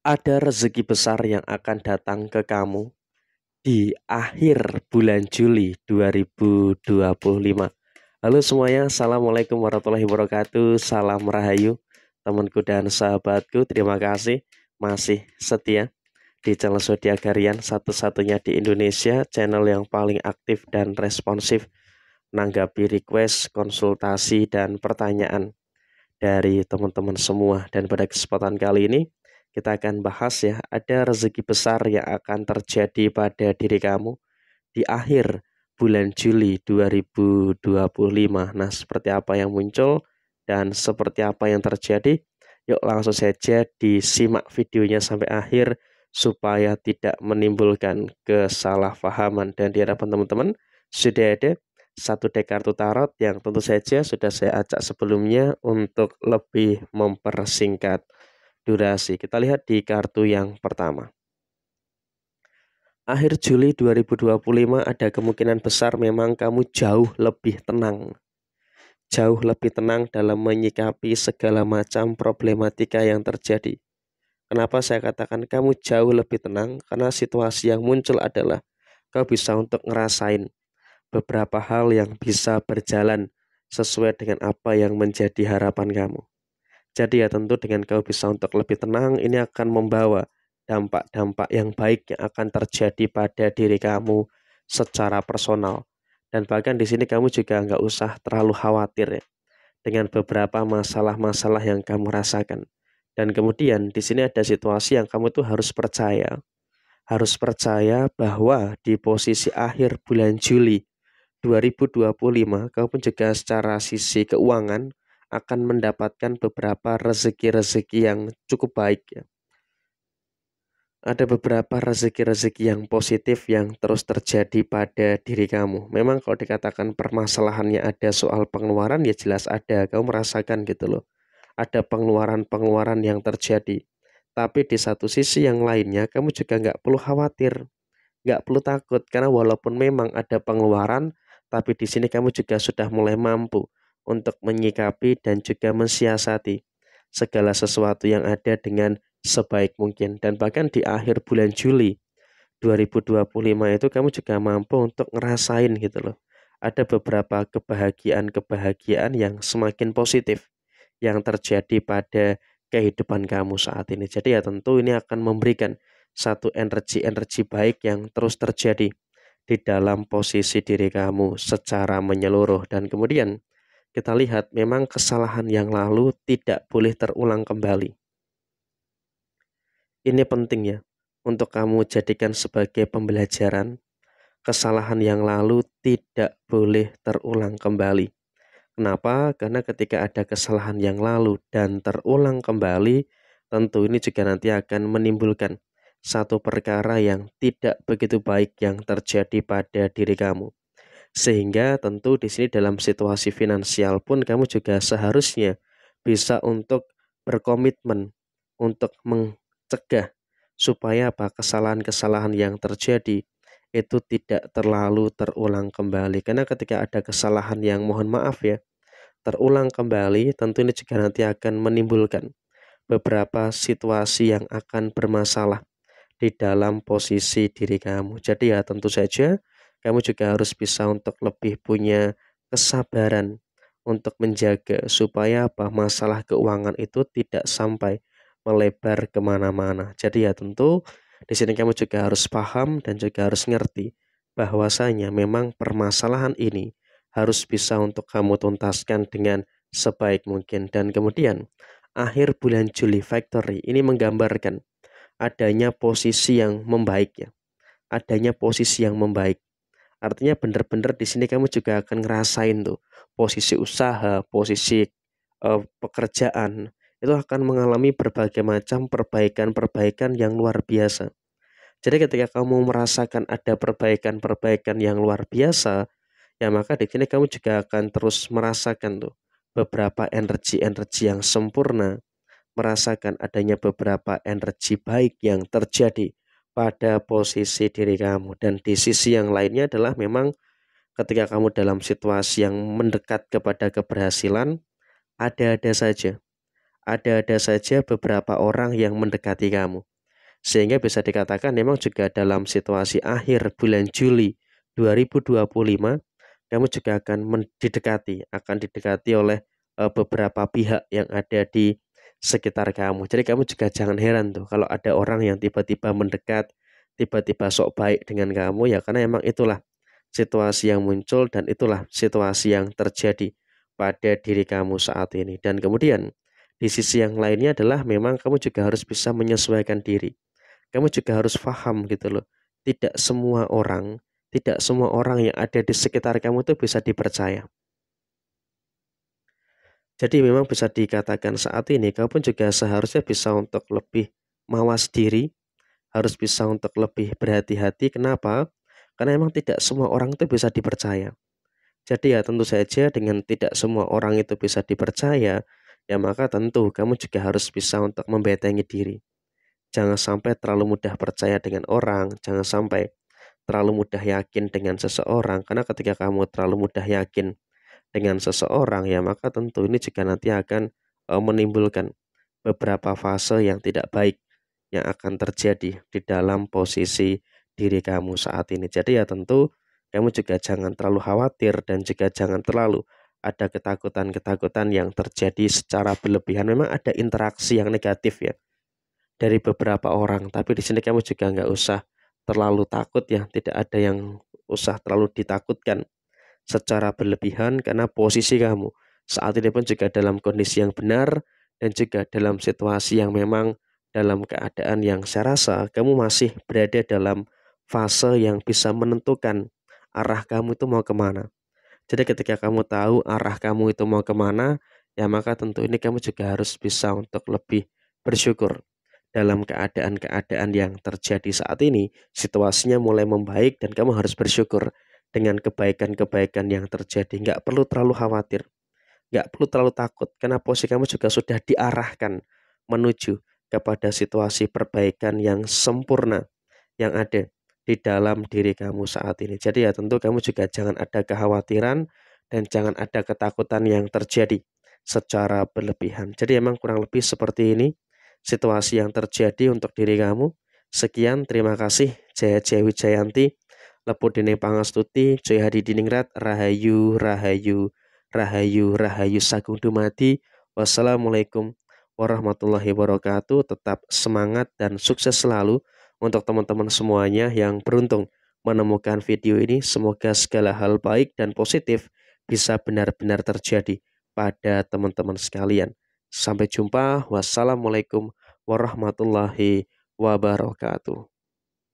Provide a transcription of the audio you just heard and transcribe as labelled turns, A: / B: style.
A: Ada rezeki besar yang akan datang ke kamu di akhir bulan Juli 2025. Halo semuanya, Assalamualaikum warahmatullahi wabarakatuh. Salam Rahayu, temanku dan sahabatku. Terima kasih masih setia di channel Zodiak Harian, satu-satunya di Indonesia, channel yang paling aktif dan responsif menanggapi request, konsultasi, dan pertanyaan dari teman-teman semua. Dan pada kesempatan kali ini kita akan bahas ya, ada rezeki besar yang akan terjadi pada diri kamu di akhir bulan Juli 2025. Nah, seperti apa yang muncul dan seperti apa yang terjadi? Yuk langsung saja disimak videonya sampai akhir supaya tidak menimbulkan kesalahpahaman. Dan di hadapan teman-teman sudah ada satu deck kartu tarot yang tentu saja sudah saya acak sebelumnya untuk lebih mempersingkat durasi. Kita lihat di kartu yang pertama. Akhir Juli 2025 ada kemungkinan besar memang kamu jauh lebih tenang. Jauh lebih tenang dalam menyikapi segala macam problematika yang terjadi. Kenapa saya katakan kamu jauh lebih tenang? Karena situasi yang muncul adalah kau bisa untuk ngerasain beberapa hal yang bisa berjalan sesuai dengan apa yang menjadi harapan kamu. Jadi ya tentu dengan kau bisa untuk lebih tenang, ini akan membawa dampak-dampak yang baik yang akan terjadi pada diri kamu secara personal. Dan bahkan di sini kamu juga nggak usah terlalu khawatir ya dengan beberapa masalah-masalah yang kamu rasakan. Dan kemudian di sini ada situasi yang kamu tuh harus percaya bahwa di posisi akhir bulan Juli 2025, kamu pun juga secara sisi keuangan akan mendapatkan beberapa rezeki-rezeki yang cukup baik ya. Ada beberapa rezeki-rezeki yang positif yang terus terjadi pada diri kamu. Memang kalau dikatakan permasalahannya ada soal pengeluaran ya jelas ada, kamu merasakan gitu loh. Ada pengeluaran-pengeluaran yang terjadi. Tapi di satu sisi yang lainnya kamu juga nggak perlu khawatir, nggak perlu takut karena walaupun memang ada pengeluaran, tapi di sini kamu juga sudah mulai mampu untuk menyikapi dan juga mensiasati segala sesuatu yang ada dengan sebaik mungkin. Dan bahkan di akhir bulan Juli 2025 itu kamu juga mampu untuk ngerasain gitu loh. Ada beberapa kebahagiaan-kebahagiaan yang semakin positif yang terjadi pada kehidupan kamu saat ini. Jadi ya tentu ini akan memberikan satu energi-energi baik yang terus terjadi di dalam posisi diri kamu secara menyeluruh. Dan kemudian kita lihat memang kesalahan yang lalu tidak boleh terulang kembali. Ini penting ya untuk kamu jadikan sebagai pembelajaran. Kesalahan yang lalu tidak boleh terulang kembali. Kenapa? Karena ketika ada kesalahan yang lalu dan terulang kembali, tentu ini juga nanti akan menimbulkan satu perkara yang tidak begitu baik yang terjadi pada diri kamu. Sehingga tentu di sini dalam situasi finansial pun kamu juga seharusnya bisa untuk berkomitmen untuk mencegah supaya apa kesalahan-kesalahan yang terjadi itu tidak terlalu terulang kembali. Karena ketika ada kesalahan yang mohon maaf ya terulang kembali, tentu ini juga nanti akan menimbulkan beberapa situasi yang akan bermasalah di dalam posisi diri kamu. Jadi ya tentu saja kamu juga harus bisa untuk lebih punya kesabaran untuk menjaga supaya apa masalah keuangan itu tidak sampai melebar kemana-mana. Jadi ya tentu di sini kamu juga harus paham dan juga harus ngerti bahwasanya memang permasalahan ini harus bisa untuk kamu tuntaskan dengan sebaik mungkin. Dan kemudian akhir bulan Juli Factory ini menggambarkan adanya posisi yang membaik ya. Adanya posisi yang membaik. Artinya benar-benar di sini kamu juga akan ngerasain tuh posisi usaha, posisi pekerjaan itu akan mengalami berbagai macam perbaikan-perbaikan yang luar biasa. Jadi ketika kamu merasakan ada perbaikan-perbaikan yang luar biasa, ya maka di sini kamu juga akan terus merasakan tuh beberapa energi-energi yang sempurna, merasakan adanya beberapa energi baik yang terjadi pada posisi diri kamu. Dan di sisi yang lainnya adalah memang ketika kamu dalam situasi yang mendekat kepada keberhasilan, ada-ada saja. Ada-ada saja beberapa orang yang mendekati kamu. Sehingga bisa dikatakan memang juga dalam situasi akhir bulan Juli 2025, kamu juga akan didekati oleh beberapa pihak yang ada di sekitar kamu. Jadi kamu juga jangan heran tuh kalau ada orang yang tiba-tiba mendekat, tiba-tiba sok baik dengan kamu, ya karena emang itulah situasi yang muncul dan itulah situasi yang terjadi pada diri kamu saat ini. Dan kemudian di sisi yang lainnya adalah memang kamu juga harus bisa menyesuaikan diri. Kamu juga harus paham gitu loh. Tidak semua orang yang ada di sekitar kamu itu bisa dipercaya. Jadi memang bisa dikatakan saat ini kamu pun juga seharusnya bisa untuk lebih mawas diri, harus bisa untuk lebih berhati-hati. Kenapa? Karena memang tidak semua orang itu bisa dipercaya. Jadi ya tentu saja dengan tidak semua orang itu bisa dipercaya, ya maka tentu kamu juga harus bisa untuk membentengi diri. Jangan sampai terlalu mudah percaya dengan orang, jangan sampai terlalu mudah yakin dengan seseorang, karena ketika kamu terlalu mudah yakin dengan seseorang, ya maka tentu ini juga nanti akan menimbulkan beberapa fase yang tidak baik yang akan terjadi di dalam posisi diri kamu saat ini. Jadi ya tentu kamu juga jangan terlalu khawatir dan juga jangan terlalu ada ketakutan-ketakutan yang terjadi secara berlebihan. Memang ada interaksi yang negatif ya dari beberapa orang, tapi di sini kamu juga nggak usah terlalu takut ya, tidak ada yang usah terlalu ditakutkan secara berlebihan karena posisi kamu saat ini pun juga dalam kondisi yang benar dan juga dalam situasi yang memang dalam keadaan yang saya rasa kamu masih berada dalam fase yang bisa menentukan arah kamu itu mau kemana. Jadi ketika kamu tahu arah kamu itu mau kemana, ya maka tentu ini kamu juga harus bisa untuk lebih bersyukur dalam keadaan-keadaan yang terjadi saat ini. Situasinya mulai membaik dan kamu harus bersyukur dengan kebaikan-kebaikan yang terjadi. Nggak perlu terlalu khawatir, nggak perlu terlalu takut, karena posisi kamu juga sudah diarahkan menuju kepada situasi perbaikan yang sempurna yang ada di dalam diri kamu saat ini. Jadi ya tentu kamu juga jangan ada kekhawatiran dan jangan ada ketakutan yang terjadi secara berlebihan. Jadi emang kurang lebih seperti ini situasi yang terjadi untuk diri kamu. Sekian, terima kasih. Jaya Jaya Wijayanti, Lepudine Pangastuti, Joy Hadi Diningrat, Rahayu, Rahayu, Rahayu, Rahayu Sagung Dumadi. Wassalamualaikum warahmatullahi wabarakatuh. Tetap semangat dan sukses selalu untuk teman-teman semuanya yang beruntung menemukan video ini. Semoga segala hal baik dan positif bisa benar-benar terjadi pada teman-teman sekalian. Sampai jumpa. Wassalamualaikum warahmatullahi wabarakatuh.